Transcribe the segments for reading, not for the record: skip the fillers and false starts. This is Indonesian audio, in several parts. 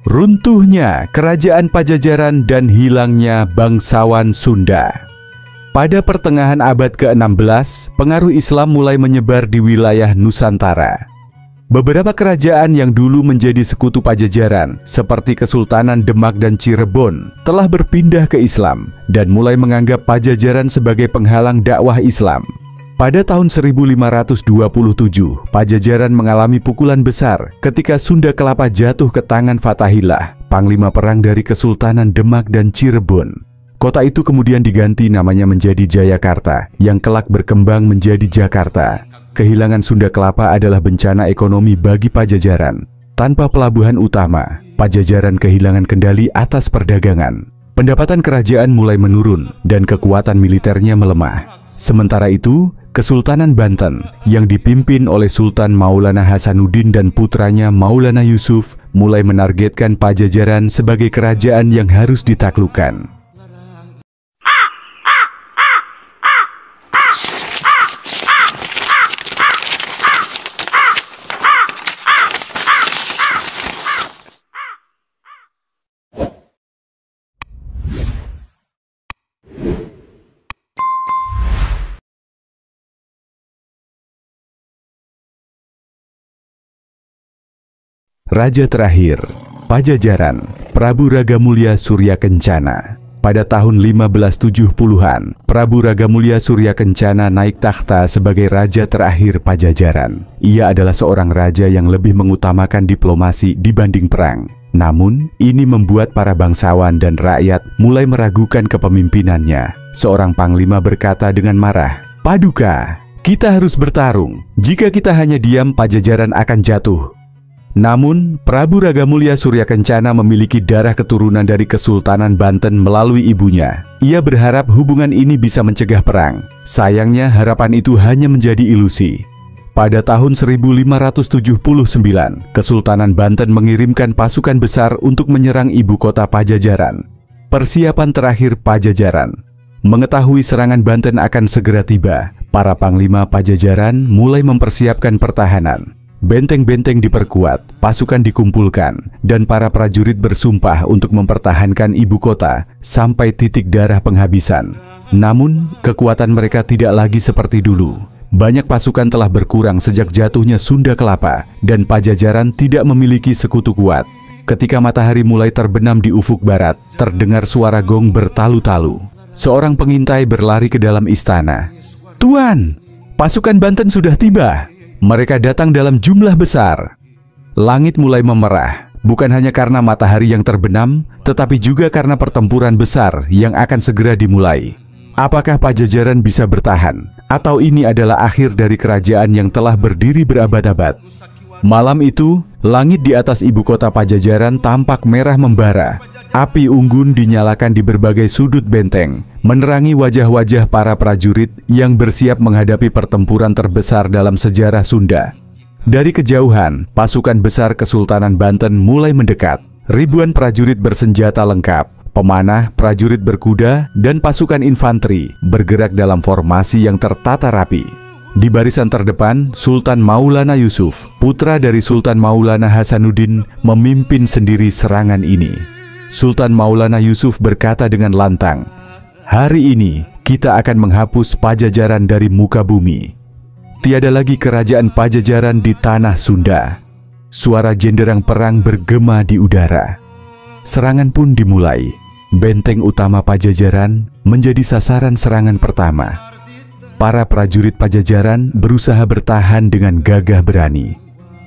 Runtuhnya Kerajaan Pajajaran dan hilangnya bangsawan Sunda. Pada pertengahan abad ke-16, pengaruh Islam mulai menyebar di wilayah Nusantara. Beberapa kerajaan yang dulu menjadi sekutu Pajajaran, seperti Kesultanan Demak dan Cirebon, telah berpindah ke Islam dan mulai menganggap Pajajaran sebagai penghalang dakwah Islam. Pada tahun 1527, Pajajaran mengalami pukulan besar ketika Sunda Kelapa jatuh ke tangan Fathahillah, panglima perang dari Kesultanan Demak dan Cirebon. Kota itu kemudian diganti namanya menjadi Jayakarta, yang kelak berkembang menjadi Jakarta. Kehilangan Sunda Kelapa adalah bencana ekonomi bagi Pajajaran. Tanpa pelabuhan utama, Pajajaran kehilangan kendali atas perdagangan. Pendapatan kerajaan mulai menurun dan kekuatan militernya melemah. Sementara itu, Kesultanan Banten yang dipimpin oleh Sultan Maulana Hasanuddin dan putranya Maulana Yusuf mulai menargetkan Pajajaran sebagai kerajaan yang harus ditaklukkan. Raja terakhir, Pajajaran, Prabu Ragamulya Surya Kencana. Pada tahun 1570-an, Prabu Ragamulya Surya Kencana naik takhta sebagai raja terakhir Pajajaran. Ia adalah seorang raja yang lebih mengutamakan diplomasi dibanding perang. Namun, ini membuat para bangsawan dan rakyat mulai meragukan kepemimpinannya. Seorang panglima berkata dengan marah, "Paduka, kita harus bertarung. Jika kita hanya diam, Pajajaran akan jatuh." Namun, Prabu Ragamulya Surya Kencana memiliki darah keturunan dari Kesultanan Banten melalui ibunya. Ia berharap hubungan ini bisa mencegah perang. Sayangnya, harapan itu hanya menjadi ilusi. Pada tahun 1579, Kesultanan Banten mengirimkan pasukan besar untuk menyerang ibu kota Pajajaran. Persiapan terakhir Pajajaran. Mengetahui serangan Banten akan segera tiba, para panglima Pajajaran mulai mempersiapkan pertahanan. Benteng-benteng diperkuat, pasukan dikumpulkan, dan para prajurit bersumpah untuk mempertahankan ibu kota sampai titik darah penghabisan. Namun, kekuatan mereka tidak lagi seperti dulu. Banyak pasukan telah berkurang sejak jatuhnya Sunda Kelapa, dan Pajajaran tidak memiliki sekutu kuat. Ketika matahari mulai terbenam di ufuk barat, terdengar suara gong bertalu-talu. Seorang pengintai berlari ke dalam istana. "Tuan, pasukan Banten sudah tiba. Mereka datang dalam jumlah besar." Langit mulai memerah, bukan hanya karena matahari yang terbenam, tetapi juga karena pertempuran besar yang akan segera dimulai. Apakah Pajajaran bisa bertahan? Atau ini adalah akhir dari kerajaan yang telah berdiri berabad-abad? Malam itu, langit di atas ibu kota Pajajaran tampak merah membara. Api unggun dinyalakan di berbagai sudut benteng, menerangi wajah-wajah para prajurit yang bersiap menghadapi pertempuran terbesar dalam sejarah Sunda. Dari kejauhan, pasukan besar Kesultanan Banten mulai mendekat. Ribuan prajurit bersenjata lengkap, pemanah, prajurit berkuda, dan pasukan infanteri bergerak dalam formasi yang tertata rapi. Di barisan terdepan, Sultan Maulana Yusuf, putra dari Sultan Maulana Hasanuddin, memimpin sendiri serangan ini. Sultan Maulana Yusuf berkata dengan lantang, "Hari ini kita akan menghapus Pajajaran dari muka bumi. Tiada lagi kerajaan Pajajaran di tanah Sunda." Suara jenderang perang bergema di udara. Serangan pun dimulai. Benteng utama Pajajaran menjadi sasaran serangan pertama. Para prajurit Pajajaran berusaha bertahan dengan gagah berani.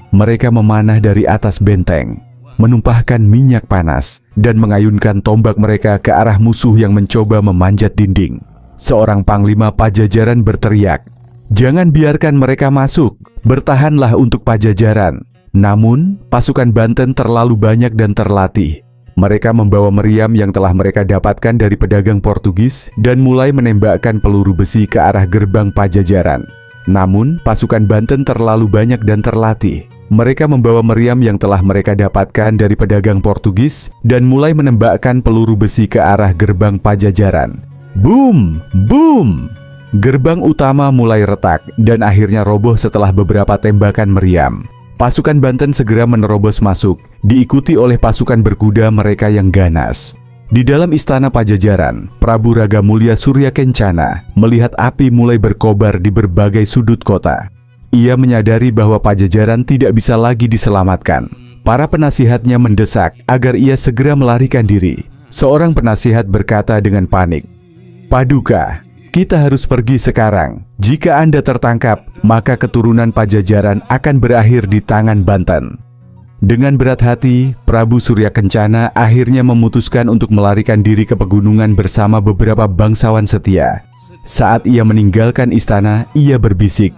Mereka memanah dari atas benteng, menumpahkan minyak panas, dan mengayunkan tombak mereka ke arah musuh yang mencoba memanjat dinding. Seorang panglima Pajajaran berteriak, "Jangan biarkan mereka masuk, bertahanlah untuk Pajajaran." Namun, pasukan Banten terlalu banyak dan terlatih. Mereka membawa meriam yang telah mereka dapatkan dari pedagang Portugis dan mulai menembakkan peluru besi ke arah gerbang Pajajaran. Namun, pasukan Banten terlalu banyak dan terlatih. Mereka membawa meriam yang telah mereka dapatkan dari pedagang Portugis dan mulai menembakkan peluru besi ke arah gerbang Pajajaran. Boom! Boom! Gerbang utama mulai retak dan akhirnya roboh setelah beberapa tembakan meriam. Pasukan Banten segera menerobos masuk diikuti oleh pasukan berkuda mereka yang ganas. Di dalam istana Pajajaran, Prabu Ragamulya Surya Kencana melihat api mulai berkobar di berbagai sudut kota. Ia menyadari bahwa Pajajaran tidak bisa lagi diselamatkan. Para penasihatnya mendesak agar ia segera melarikan diri. Seorang penasihat berkata dengan panik, "Paduka, kita harus pergi sekarang. Jika Anda tertangkap, maka keturunan Pajajaran akan berakhir di tangan Banten." Dengan berat hati, Prabu Surya Kencana akhirnya memutuskan untuk melarikan diri ke pegunungan bersama beberapa bangsawan setia. Saat ia meninggalkan istana, ia berbisik,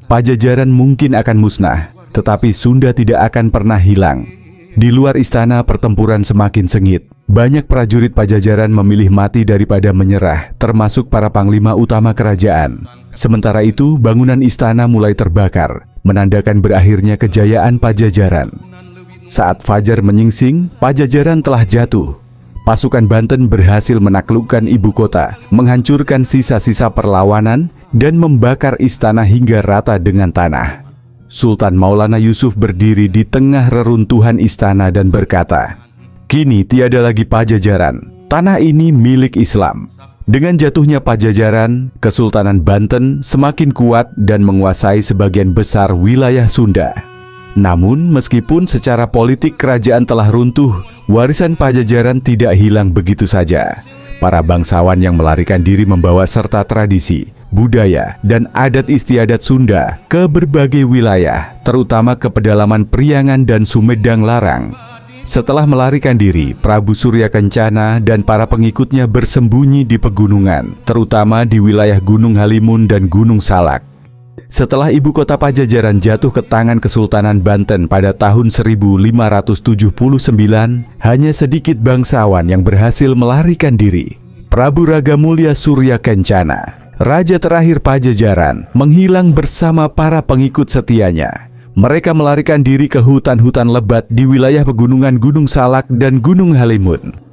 "Pajajaran mungkin akan musnah, tetapi Sunda tidak akan pernah hilang." Di luar istana, pertempuran semakin sengit. Banyak prajurit Pajajaran memilih mati daripada menyerah, termasuk para panglima utama kerajaan. Sementara itu, bangunan istana mulai terbakar, menandakan berakhirnya kejayaan Pajajaran. Saat fajar menyingsing, Pajajaran telah jatuh. Pasukan Banten berhasil menaklukkan ibu kota, menghancurkan sisa-sisa perlawanan, dan membakar istana hingga rata dengan tanah. Sultan Maulana Yusuf berdiri di tengah reruntuhan istana dan berkata, "Kini tiada lagi Pajajaran, tanah ini milik Islam." Dengan jatuhnya Pajajaran, Kesultanan Banten semakin kuat dan menguasai sebagian besar wilayah Sunda. Namun, meskipun secara politik kerajaan telah runtuh, warisan Pajajaran tidak hilang begitu saja. Para bangsawan yang melarikan diri membawa serta tradisi, budaya, dan adat istiadat Sunda ke berbagai wilayah, terutama ke pedalaman Priangan dan Sumedang Larang. Setelah melarikan diri, Prabu Surya Kencana dan para pengikutnya bersembunyi di pegunungan, terutama di wilayah Gunung Halimun dan Gunung Salak. Setelah ibu kota Pajajaran jatuh ke tangan Kesultanan Banten pada tahun 1579, hanya sedikit bangsawan yang berhasil melarikan diri. Prabu Ragamulya Surya Kencana, raja terakhir Pajajaran, menghilang bersama para pengikut setianya. Mereka melarikan diri ke hutan-hutan lebat di wilayah pegunungan Gunung Salak dan Gunung Halimun.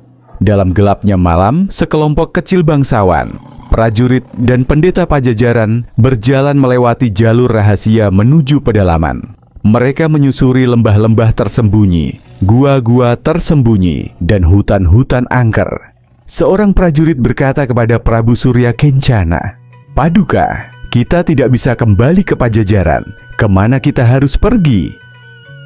Dalam gelapnya malam, sekelompok kecil bangsawan, prajurit, dan pendeta Pajajaran berjalan melewati jalur rahasia menuju pedalaman. Mereka menyusuri lembah-lembah tersembunyi, gua-gua tersembunyi, dan hutan-hutan angker. Seorang prajurit berkata kepada Prabu Surya Kencana, "Paduka, kita tidak bisa kembali ke Pajajaran. Kemana kita harus pergi?"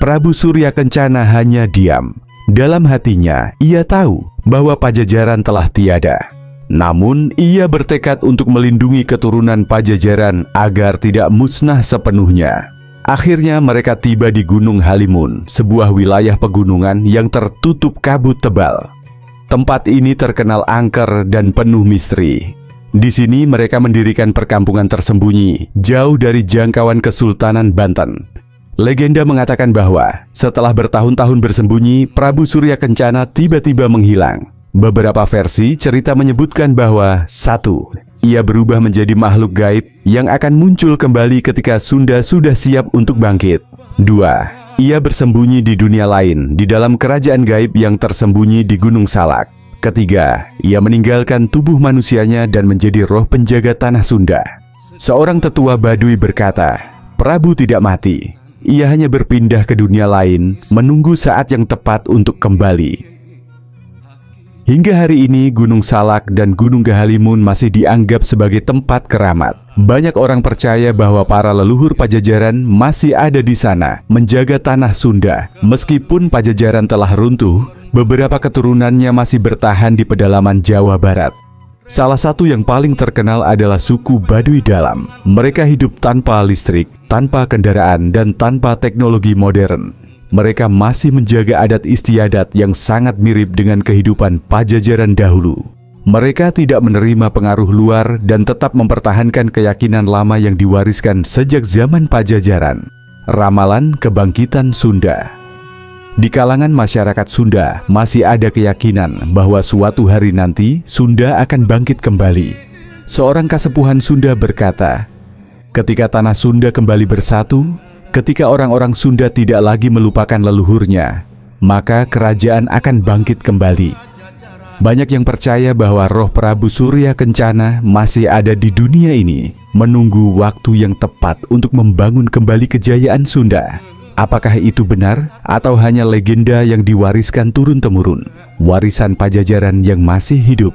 Prabu Surya Kencana hanya diam. Dalam hatinya, ia tahu bahwa Pajajaran telah tiada. Namun, ia bertekad untuk melindungi keturunan Pajajaran agar tidak musnah sepenuhnya. Akhirnya mereka tiba di Gunung Halimun, sebuah wilayah pegunungan yang tertutup kabut tebal. Tempat ini terkenal angker dan penuh misteri. Di sini mereka mendirikan perkampungan tersembunyi, jauh dari jangkauan Kesultanan Banten. Legenda mengatakan bahwa setelah bertahun-tahun bersembunyi, Prabu Surya Kencana tiba-tiba menghilang. Beberapa versi cerita menyebutkan bahwa 1. Ia berubah menjadi makhluk gaib yang akan muncul kembali ketika Sunda sudah siap untuk bangkit. 2. Ia bersembunyi di dunia lain, di dalam kerajaan gaib yang tersembunyi di Gunung Salak. 3. Ia meninggalkan tubuh manusianya dan menjadi roh penjaga tanah Sunda. Seorang tetua Baduy berkata, Prabu tidak mati. Ia hanya berpindah ke dunia lain, menunggu saat yang tepat untuk kembali. Hingga hari ini, Gunung Salak dan Gunung Halimun masih dianggap sebagai tempat keramat. Banyak orang percaya bahwa para leluhur Pajajaran masih ada di sana, menjaga tanah Sunda. Meskipun Pajajaran telah runtuh, beberapa keturunannya masih bertahan di pedalaman Jawa Barat. Salah satu yang paling terkenal adalah suku Baduy Dalam. Mereka hidup tanpa listrik, tanpa kendaraan, dan tanpa teknologi modern. Mereka masih menjaga adat istiadat yang sangat mirip dengan kehidupan Pajajaran dahulu. Mereka tidak menerima pengaruh luar dan tetap mempertahankan keyakinan lama yang diwariskan sejak zaman Pajajaran. Ramalan Kebangkitan Sunda. Di kalangan masyarakat Sunda masih ada keyakinan bahwa suatu hari nanti Sunda akan bangkit kembali. Seorang kasepuhan Sunda berkata, ketika tanah Sunda kembali bersatu, ketika orang-orang Sunda tidak lagi melupakan leluhurnya, maka kerajaan akan bangkit kembali. Banyak yang percaya bahwa roh Prabu Surya Kencana masih ada di dunia ini, menunggu waktu yang tepat untuk membangun kembali kejayaan Sunda. Apakah itu benar atau hanya legenda yang diwariskan turun-temurun? Warisan Pajajaran yang masih hidup.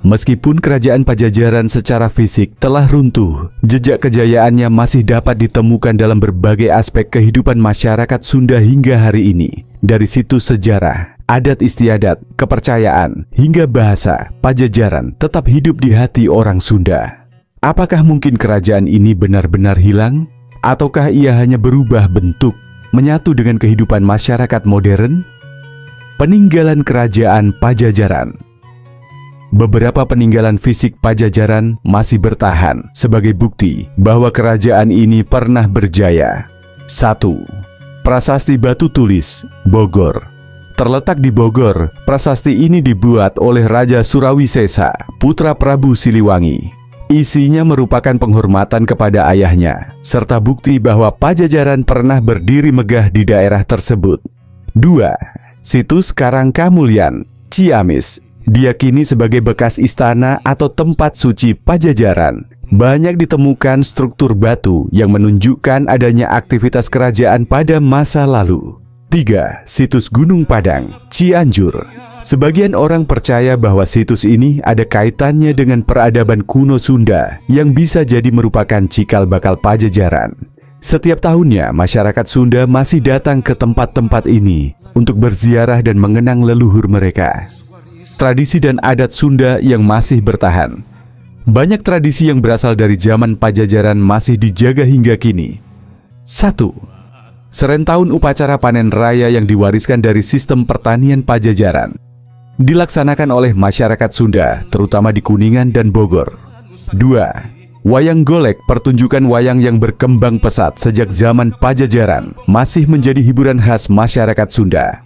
Meskipun kerajaan Pajajaran secara fisik telah runtuh, jejak kejayaannya masih dapat ditemukan dalam berbagai aspek kehidupan masyarakat Sunda hingga hari ini. Dari situs sejarah, adat istiadat, kepercayaan, hingga bahasa, Pajajaran tetap hidup di hati orang Sunda. Apakah mungkin kerajaan ini benar-benar hilang? Ataukah ia hanya berubah bentuk, menyatu dengan kehidupan masyarakat modern? Peninggalan Kerajaan Pajajaran. Beberapa peninggalan fisik Pajajaran masih bertahan sebagai bukti bahwa kerajaan ini pernah berjaya. 1. Prasasti Batu Tulis, Bogor. Terletak di Bogor, prasasti ini dibuat oleh Raja Surawisesa, putra Prabu Siliwangi. Isinya merupakan penghormatan kepada ayahnya, serta bukti bahwa Pajajaran pernah berdiri megah di daerah tersebut. 2. Situs Karangkamulyan, Ciamis, diyakini sebagai bekas istana atau tempat suci Pajajaran. Banyak ditemukan struktur batu yang menunjukkan adanya aktivitas kerajaan pada masa lalu. 3. Situs Gunung Padang, Cianjur. Sebagian orang percaya bahwa situs ini ada kaitannya dengan peradaban kuno Sunda yang bisa jadi merupakan cikal bakal Pajajaran. Setiap tahunnya, masyarakat Sunda masih datang ke tempat-tempat ini untuk berziarah dan mengenang leluhur mereka. Tradisi dan adat Sunda yang masih bertahan. Banyak tradisi yang berasal dari zaman Pajajaran masih dijaga hingga kini. 1. Serentahun upacara panen raya yang diwariskan dari sistem pertanian Pajajaran. Dilaksanakan oleh masyarakat Sunda, terutama di Kuningan dan Bogor. 2. Wayang golek, pertunjukan wayang yang berkembang pesat sejak zaman Pajajaran, masih menjadi hiburan khas masyarakat Sunda.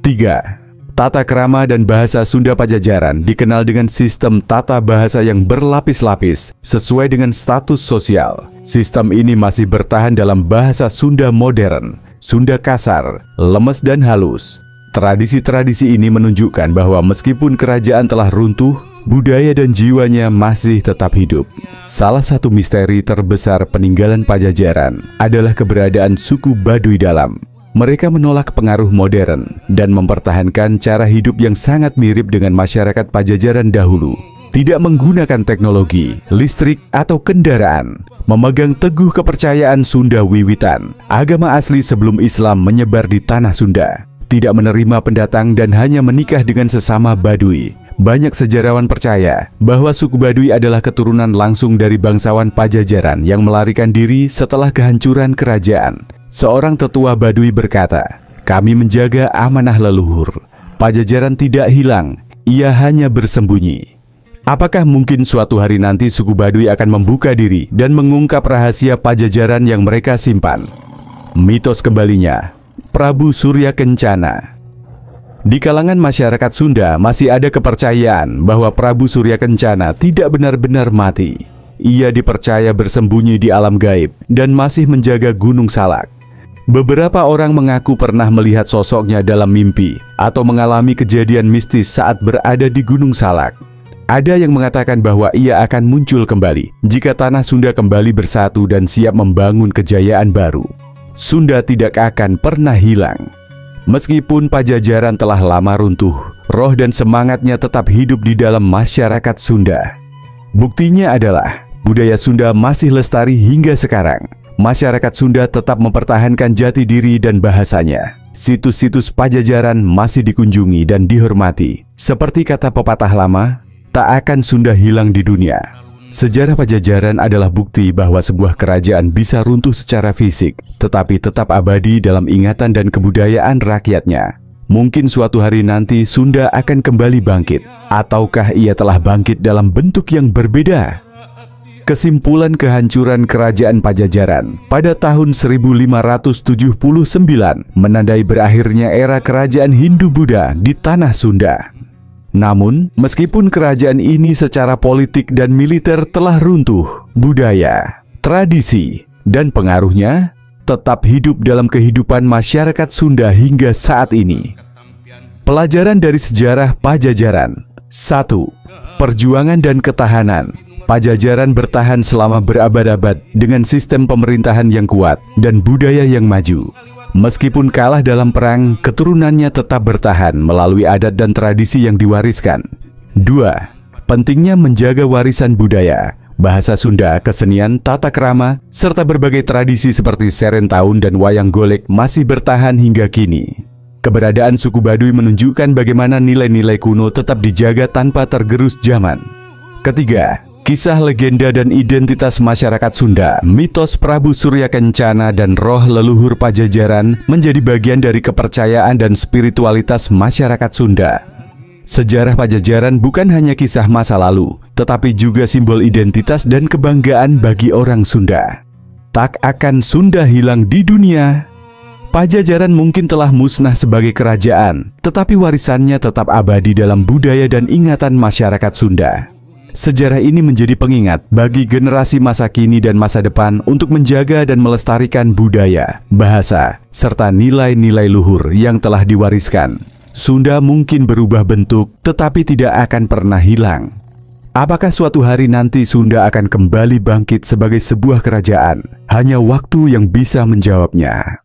3. Tata krama dan bahasa Sunda Pajajaran dikenal dengan sistem tata bahasa yang berlapis-lapis sesuai dengan status sosial. Sistem ini masih bertahan dalam bahasa Sunda modern, Sunda kasar, lemes dan halus. Tradisi-tradisi ini menunjukkan bahwa meskipun kerajaan telah runtuh, budaya dan jiwanya masih tetap hidup. Salah satu misteri terbesar peninggalan Pajajaran adalah keberadaan suku Baduy Dalam. Mereka menolak pengaruh modern dan mempertahankan cara hidup yang sangat mirip dengan masyarakat Pajajaran dahulu. Tidak menggunakan teknologi, listrik, atau kendaraan. Memegang teguh kepercayaan Sunda wiwitan, agama asli sebelum Islam menyebar di tanah Sunda. Tidak menerima pendatang dan hanya menikah dengan sesama Baduy. Banyak sejarawan percaya bahwa suku Baduy adalah keturunan langsung dari bangsawan Pajajaran yang melarikan diri setelah kehancuran kerajaan. Seorang tetua Baduy berkata, "Kami menjaga amanah leluhur. Pajajaran tidak hilang, ia hanya bersembunyi." Apakah mungkin suatu hari nanti suku Baduy akan membuka diri dan mengungkap rahasia Pajajaran yang mereka simpan? Mitos kembalinya, Prabu Surya Kencana. Di kalangan masyarakat Sunda masih ada kepercayaan bahwa Prabu Surya Kencana tidak benar-benar mati. Ia dipercaya bersembunyi di alam gaib dan masih menjaga Gunung Salak. Beberapa orang mengaku pernah melihat sosoknya dalam mimpi atau mengalami kejadian mistis saat berada di Gunung Salak. Ada yang mengatakan bahwa ia akan muncul kembali jika tanah Sunda kembali bersatu dan siap membangun kejayaan baru. Sunda tidak akan pernah hilang. Meskipun Pajajaran telah lama runtuh, roh dan semangatnya tetap hidup di dalam masyarakat Sunda. Buktinya adalah budaya Sunda masih lestari hingga sekarang. Masyarakat Sunda tetap mempertahankan jati diri dan bahasanya. Situs-situs Pajajaran masih dikunjungi dan dihormati. Seperti kata pepatah lama, tak akan Sunda hilang di dunia. Sejarah Pajajaran adalah bukti bahwa sebuah kerajaan bisa runtuh secara fisik, tetapi tetap abadi dalam ingatan dan kebudayaan rakyatnya. Mungkin suatu hari nanti Sunda akan kembali bangkit, ataukah ia telah bangkit dalam bentuk yang berbeda? Kesimpulan kehancuran kerajaan Pajajaran pada tahun 1579 menandai berakhirnya era kerajaan Hindu-Buddha di tanah Sunda. Namun, meskipun kerajaan ini secara politik dan militer telah runtuh, budaya, tradisi, dan pengaruhnya tetap hidup dalam kehidupan masyarakat Sunda hingga saat ini. Pelajaran dari sejarah Pajajaran. 1. Perjuangan dan ketahanan. Pajajaran bertahan selama berabad-abad dengan sistem pemerintahan yang kuat dan budaya yang maju. Meskipun kalah dalam perang, keturunannya tetap bertahan melalui adat dan tradisi yang diwariskan. 2. Pentingnya menjaga warisan budaya. Bahasa Sunda, kesenian, tata krama, serta berbagai tradisi seperti serentahun dan wayang golek masih bertahan hingga kini. Keberadaan suku Baduy menunjukkan bagaimana nilai-nilai kuno tetap dijaga tanpa tergerus zaman. Ketiga, kisah legenda dan identitas masyarakat Sunda, mitos Prabu Surya Kencana dan roh leluhur Pajajaran menjadi bagian dari kepercayaan dan spiritualitas masyarakat Sunda. Sejarah Pajajaran bukan hanya kisah masa lalu, tetapi juga simbol identitas dan kebanggaan bagi orang Sunda. Tak akan Sunda hilang di dunia. Pajajaran mungkin telah musnah sebagai kerajaan, tetapi warisannya tetap abadi dalam budaya dan ingatan masyarakat Sunda. Sejarah ini menjadi pengingat bagi generasi masa kini dan masa depan untuk menjaga dan melestarikan budaya, bahasa, serta nilai-nilai luhur yang telah diwariskan. Sunda mungkin berubah bentuk, tetapi tidak akan pernah hilang. Apakah suatu hari nanti Sunda akan kembali bangkit sebagai sebuah kerajaan? Hanya waktu yang bisa menjawabnya.